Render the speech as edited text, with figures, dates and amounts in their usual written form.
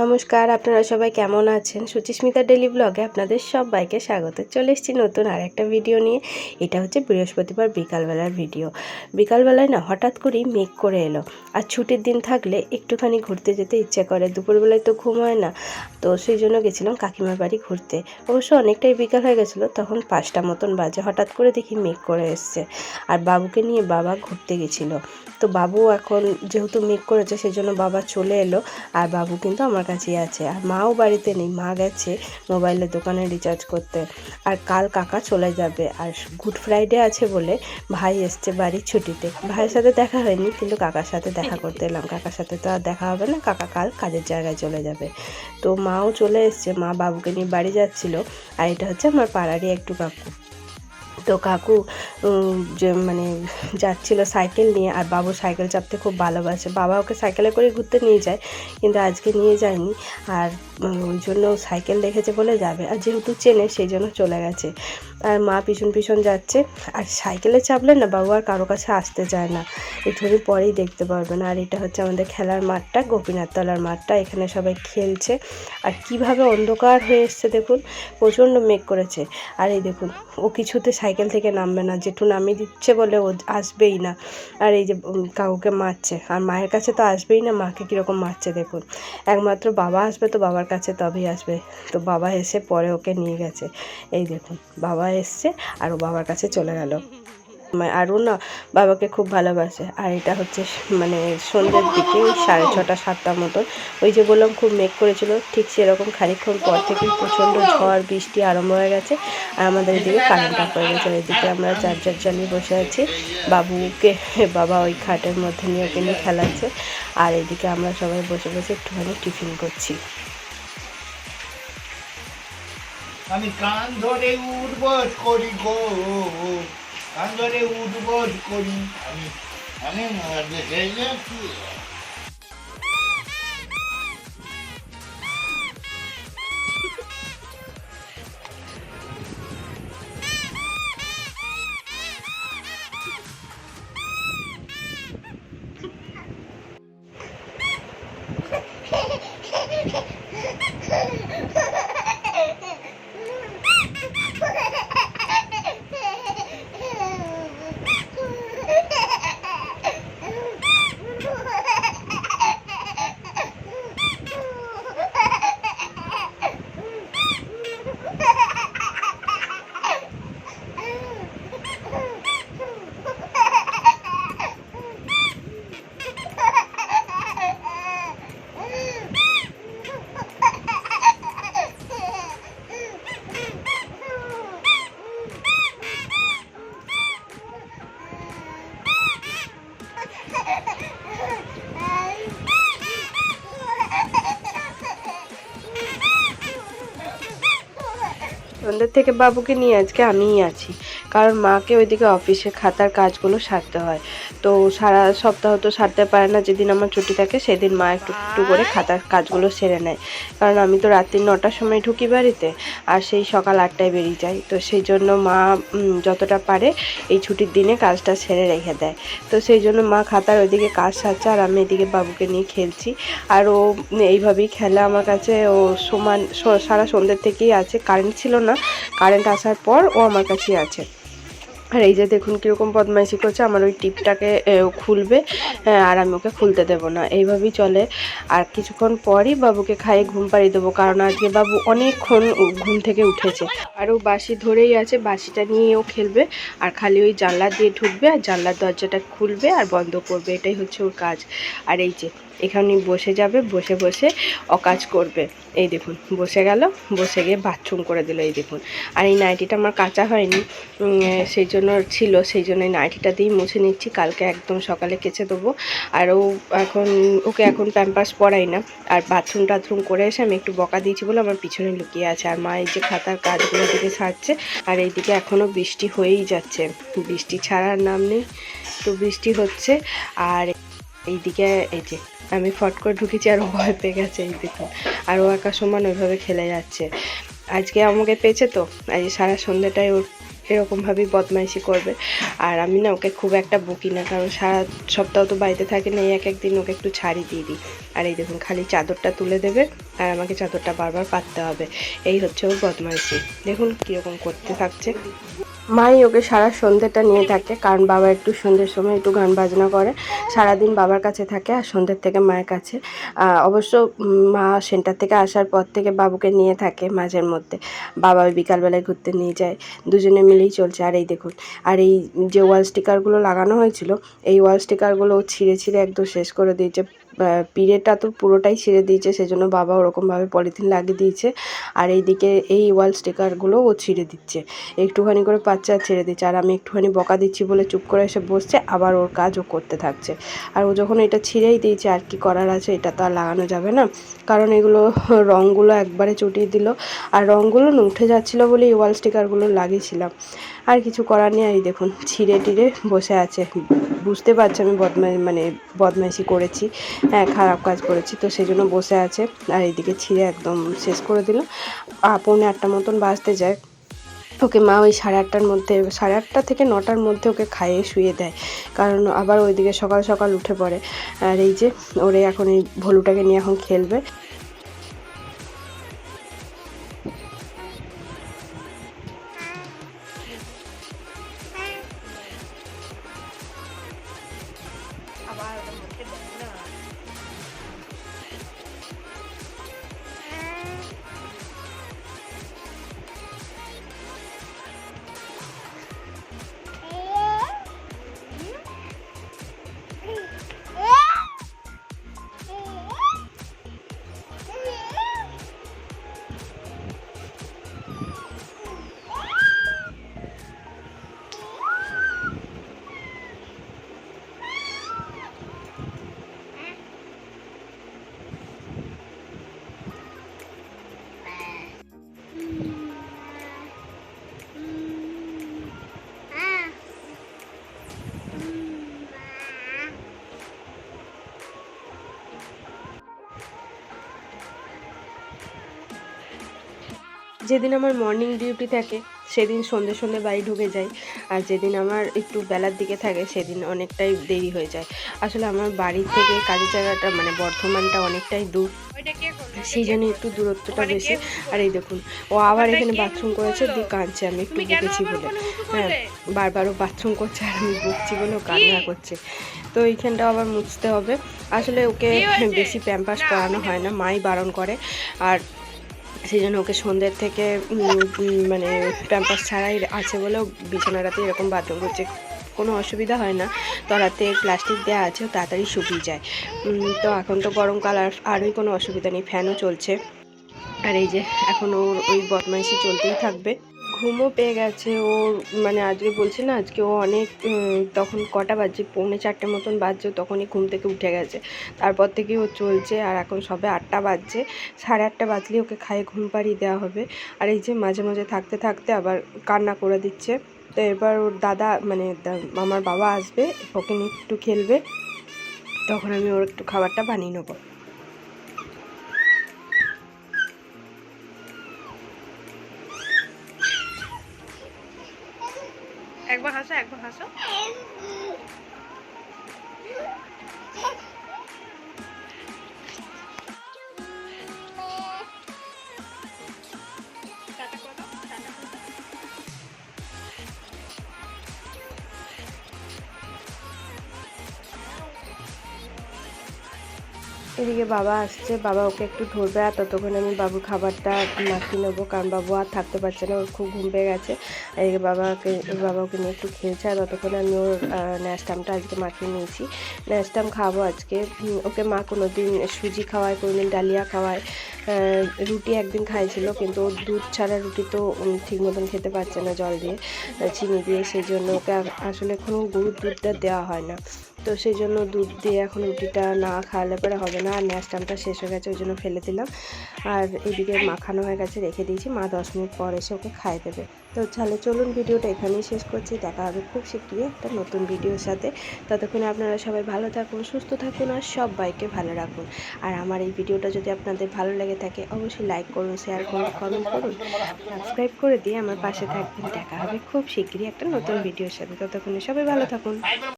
নমস্কার, আপনারা সবাই কেমন আছেন? সুচিস্মিতা ডেইলি ব্লগে আপনাদের সবাইকে স্বাগত। চলে এসেছি নতুন আর একটা ভিডিও নিয়ে। এটা হচ্ছে বৃহস্পতিবার বিকালবেলার ভিডিও। বিকালবেলায় না হঠাৎ করেই মেঘ করে এলো, আর ছুটির দিন থাকলে একটুখানি ঘুরতে যেতে ইচ্ছে করে। দুপুরবেলায় তো ঘুম হয় না, তো সেই জন্য গেছিলাম কাকিমার বাড়ি ঘুরতে। অবশ্য অনেকটাই বিকাল হয়ে গেছিলো, তখন 5টা মতন বাজে। হঠাৎ করে দেখি মেঘ করে এসছে, আর বাবুকে নিয়ে বাবা ঘুরতে গেছিলো। তো বাবু এখন যেহেতু মেঘ করেছে সেই জন্য বাবা চলে এলো, আর বাবু কিন্তু আমার কাছেই আছে। আর মাও বাড়িতে নেই, মা গেছে মোবাইলের দোকানে রিচার্জ করতে। আর কাল কাকা চলে যাবে, আর গুড ফ্রাইডে আছে বলে ভাই এসছে বাড়ির ছুটিতে। ভাইয়ের সাথে দেখা হয়নি, কিন্তু কাকার সাথে দেখা করতে এলাম। কাকার সাথে তো আর দেখা হবে না, কাকা কাল কাজের জায়গায় চলে যাবে। তো মাও চলে এসছে, মা বাবুকে নিয়ে বাড়ি যাচ্ছিলো। আর এটা হচ্ছে আমার পাড়ারই একটু কাকু। তো কাকু যে মানে যাচ্ছিল সাইকেল নিয়ে, আর বাবু সাইকেল চাপতে খুব ভালোবাসে। বাবা ওকে সাইকেলে করে ঘুরতে নিয়ে যায়, কিন্তু আজকে নিয়ে যায়নি। আর ওই জন্য সাইকেল দেখেছে বলে যাবে, আর যেহেতু চেনে সেই জন্য চলে গেছে। আর মা পিছন পিছন যাচ্ছে। আর সাইকেলে চাপলে না বাবু আর কারো কাছে আসতে চায় না, একটুখানি পরেই দেখতে পারবেন। আর এটা হচ্ছে আমাদের খেলার মাঠটা, গোপীনাথ তলার মাঠটা। এখানে সবাই খেলছে। আর কিভাবে অন্ধকার হয়ে এসছে দেখুন, প্রচণ্ড মেঘ করেছে। আর এই দেখুন, ও কিছুতে সাইকেল থেকে নামবে না, জেঠু নামিয়ে দিচ্ছে বলে ও আসবেই না। আর এই যে কাকুকে মারছে, আর মায়ের কাছে তো আসবেই না, মাকে কীরকম মারছে দেখুন। একমাত্র বাবা আসবে তো বাবার কাছে তবেই আসবে। তো বাবা এসে পরে ওকে নিয়ে গেছে। এই দেখুন, বাবা এসছে আর ও বাবার কাছে চলে গেল। আরও না বাবাকে খুব ভালোবাসে। আর এটা হচ্ছে মানে সন্ধ্যের দিকে ওই 6:30 7টার মতন। ওই যে বললাম খুব মেঘ করেছিল, ঠিক সেরকম খানিকক্ষণ পর থেকেই প্রচণ্ড ঝড় বৃষ্টি আরম্ভ হয়ে গেছে। আর আমাদের এদিকে কারেন্ট অফ হয়ে গেছে। এদিকে আমরা চার্জার জ্বালিয়ে বসে আছি। বাবুকে বাবা ওই খাটের মধ্যে নিয়ে ওকে নিয়ে খেলাচ্ছে। আর এদিকে আমরা সবাই বসে বসে একটুখানি টিফিন করছি। আমি কান ধরে উঠবোস করি গো, কান ধরে উঠবোস করি আমি। আমি দেখে যাচ্ছি। সন্ধ্যের থেকে বাবুকে নিয়ে আজকে আমিই আছি, কারণ মাকে ওইদিকে অফিসে খাতার কাজগুলো সারতে হয়। তো সারা সপ্তাহ তো সারতে পারে না, যেদিন আমার ছুটি থাকে সেদিন মা একটু একটু করে খাতার কাজগুলো সেরে নেয়। কারণ আমি তো রাত্রি 9টার সময় ঢুকি বাড়িতে, আর সেই সকাল 8টায় বেরিয়ে যাই। তো সেই জন্য মা যতটা পারে এই ছুটির দিনে কাজটা সেরে রেখে দেয়। তো সেই জন্য মা খাতার ওইদিকে কাজ সারছে, আর আমি এদিকে বাবুকে নিয়ে খেলছি। আর ও এইভাবেই খেলে আমার কাছে। ও সমান সারা সন্ধ্যের থেকেই আছে, কারেন্ট ছিল না, কারেন্ট আসার পর ও আমার কাছেই আছে। আর এই যে দেখুন কীরকম বদমাইশি করছে, আমার ওই টিপটাকে খুলবে, আর আমি ওকে খুলতে দেবো না, এইভাবেই চলে। আর কিছুক্ষণ পরই বাবুকে খাইয়ে ঘুম পাড়িয়ে দেবো, কারণ আজকে বাবু অনেকক্ষণ ঘুম থেকে উঠেছে। আর ও বাঁশি ধরেই আছে, বাঁশিটা নিয়ে ও খেলবে। আর খালি ওই জানলা দিয়ে ঢুকবে, আর জানলার দরজাটা খুলবে আর বন্ধ করবে, এটাই হচ্ছে ওর কাজ। আর এই যে এখানে বসে যাবে, বসে বসে অকাজ করবে। এই দেখুন বসে গেল, বসে গিয়ে বাথরুম করে দিল। এই দেখুন, আর এই নাইটিটা আমার কাঁচা হয়নি, সেই জন্য ছিল, সেই জন্য এই নাইটিটা দিয়েই মুছে নিচ্ছি, কালকে একদম সকালে কেচে দেবো। আর ওকে এখন প্যাম্পার্স পরাই না। আর বাথরুম টাথরুম করে এসে আমি একটু বকা দিয়েছি বলে আমার পিছনে লুকিয়ে আছে। আর মা এই যে খাতার কাজগুলো দিকে ছাড়ছে, আর এইদিকে এখনও বৃষ্টি হয়েই যাচ্ছে, বৃষ্টি ছাড়ার নাম নেই। তো বৃষ্টি হচ্ছে। আর এইদিকে এই যে আমি ফট করে ঢুকেছি, আর ও ভয় পেয়ে গেছে। এই দেখুন, আর ও একা সমান ওইভাবে খেলে যাচ্ছে। আজকে আমাকে পেয়েছে, তো আজ সারা সন্ধ্যাটাই ওর এরকমভাবেই বদমাইশি করবে। আর আমি না ওকে খুব একটা বকি না, কারণ সারা সপ্তাহ তো বাড়িতে থাকে না, এক একদিন ওকে একটু ছাড়ি দিয়ে দিই। আর এই দেখুন খালি চাদরটা তুলে দেবে আর আমাকে চাদরটা বারবার পাততে হবে। এই হচ্ছে ওর বদমাইশি, দেখুন কীরকম করতে থাকছে। মাই ওকে সারা সন্ধ্যেটা নিয়ে থাকে, কারণ বাবা একটু সন্ধ্যের সময় একটু গান বাজনা করে, সারাদিন বাবার কাছে থাকে আর সন্ধ্যের থেকে মায়ের কাছে। অবশ্য মা সেন্টার থেকে আসার পর থেকে বাবুকে নিয়ে থাকে মাঝের মধ্যে, বাবা ওই বিকালবেলায় ঘুরতে নিয়ে যায়, দুজনে মিলেই চলছে। আর এই দেখুন, আর এই যে ওয়াল স্টিকারগুলো লাগানো হয়েছিল, এই ওয়াল স্টিকারগুলো ছিঁড়ে ছিঁড়ে একদম শেষ করে দিয়েছে। পিড়েটা তো পুরোটাই ছিঁড়ে দিয়েছে, সেজন্য বাবা ওরকমভাবে পলিথিন লাগিয়ে দিয়েছে। আর এইদিকে এই ওয়াল স্টিকারগুলো ও ছিঁড়ে দিচ্ছে, একটুখানি করে পাচ্ছে আর ছেড়ে দিচ্ছে। আর আমি একটুখানি বকা দিচ্ছি বলে চুপ করে এসে বসছে, আবার ওর কাজ ও করতে থাকছে। আর ও যখন এটা ছিঁড়েই দিয়েছে, আর কি করার আছে, এটা তো আর লাগানো যাবে না, কারণ এগুলো রঙগুলো একবারে চটিয়ে দিল। আর রঙগুলো না উঠে যাচ্ছিলো বলে এই ওয়াল স্টিকারগুলো লাগিয়েছিলাম, আর কিছু করার নেই। এই দেখুন ছিঁড়ে টিড়ে বসে আছে, বুঝতে পারছি আমি বদমাইশি করেছি, হ্যাঁ খারাপ কাজ করেছি, তো সেই জন্য বসে আছে। আর এইদিকে ছিঁড়ে একদম শেষ করে দিল। 8:45 মতন বাজতে যায়, ওকে মা ওই 8:30টার মধ্যে, 8:30 থেকে 9টার মধ্যে ওকে খাইয়ে শুয়ে দেয়, কারণ আবার ওইদিকে সকাল সকাল উঠে পড়ে। আর এই যে ওরে এখন এই ভলুটাকে নিয়ে এখন খেলবে। যেদিন আমার মর্নিং ডিউটি থাকে সেদিন সন্ধে সন্ধে বাড়ি ঢুকে যাই, আর যেদিন আমার একটু বেলার দিকে থাকে সেদিন অনেকটাই দেরি হয়ে যায়। আসলে আমার বাড়ি থেকে কাজের জায়গাটা মানে বর্ধমানটা অনেকটাই দূর, সেই জন্য একটু দূরত্বটা বেশি। আর এই দেখুন ও আবার এখানে বাথরুম করেছে, দিয়ে কাঁদছে, আমি একটু বকেছি বলে, হ্যাঁ বারবারও বাথরুম করছে আর আমি বকছি বলে ও কান্না করছে। তো এইখানটা আবার মুছতে হবে। আসলে ওকে বেশি প্যাম্পাস করানো হয় না, মাই বারণ করে, আর সেই জন্য ওকে সন্ধ্যের থেকে মানে প্যাম্পাস ছাড়াই আছে বলেও বিছানাটাতে এরকম বাথরুম করছে, কোনো অসুবিধা হয় না। তলাতে প্লাস্টিক দেওয়া আছে, তাড়াতাড়ি শুকিয়ে যায়। তো এখন তো গরমকাল, আর আরই কোনো অসুবিধা নেই, ফ্যানও চলছে। আর এই যে এখন ওর ওই বদমাইশি চলতেই থাকবে। ঘুমও পেয়ে গেছে ওর, মানে আজকে বলছে না, আজকে ও অনেক তখন কটা বাজছে, 4:45 মতন বাজছে, তখনই ঘুম থেকে উঠে গেছে। তারপর থেকে ও চলছে, আর এখন সবে 8টা বাজছে, 8:30 বাজলেই ওকে খাইয়ে ঘুম পাড়িয়ে দেওয়া হবে। আর এই যে মাঝে মাঝে থাকতে থাকতে আবার কান্না করে দিচ্ছে। তো এবার ওর দাদা মানে আমার বাবা আসবে, ওকে নিয়ে একটু খেলবে, তখন আমি ওর একটু খাবারটা বানিয়ে নেবো। একবার হাসো, একবার হাসো। এদিকে বাবা আসছে, বাবা ওকে একটু ধরবে, আর ততক্ষণ আমি বাবুর খাবারটা মাখিয়ে নেবো, কারণ বাবু আর থাকতে পারছে না, ওর খুব ঘুম পেয়ে গেছে। এদিকে বাবা ওকে নিয়ে একটু খেলছে, আর ততক্ষণে আমি ওর ন্যাস্টামটা আজকে মাখিয়ে নিয়েছি। ন্যাস্টাম খাবো আজকে। ওকে মা কোনো দিন সুজি খাওয়ায়, কোনো দিন ডালিয়া খাওয়ায়, রুটি একদিন খাইছিল, কিন্তু ওর দুধ ছাড়া রুটি তো ঠিক মতন খেতে পারছে না, জল দিয়ে চিনি দিয়ে, সেই জন্য ওকে আসলে কোনো গরুর দুধটা দেওয়া হয় না। তো সেই জন্য দুধ দিয়ে এখন রুটিটা না খাওয়ালে পরে হবে না। আর ন্যাস্টামটা শেষ হয়ে গেছে, ওই জন্য ফেলে দিলাম। আর এদিকে মাখানো হয়ে গেছে, রেখে দিয়েছি, মা 10 মিনিট পর এসে ওকে খাইয়ে দেবে। তো তাহলে চলুন ভিডিওটা এখানেই শেষ করছি, দেখা হবে খুব শীঘ্রই একটা নতুন ভিডিওর সাথে। ততক্ষণে আপনারা সবাই ভালো থাকুন, সুস্থ থাকুন, আর সবাইকে ভালো রাখুন। আর আমার এই ভিডিওটা যদি আপনাদের ভালো লেগে থাকে অবশ্যই লাইক করুন, শেয়ার করুন, কমেন্ট করুন, সাবস্ক্রাইব করে দিয়ে আমার পাশে থাকবেন। দেখা হবে খুব শীঘ্রই একটা নতুন ভিডিওর সাথে, ততক্ষণে সবাই ভালো থাকুন।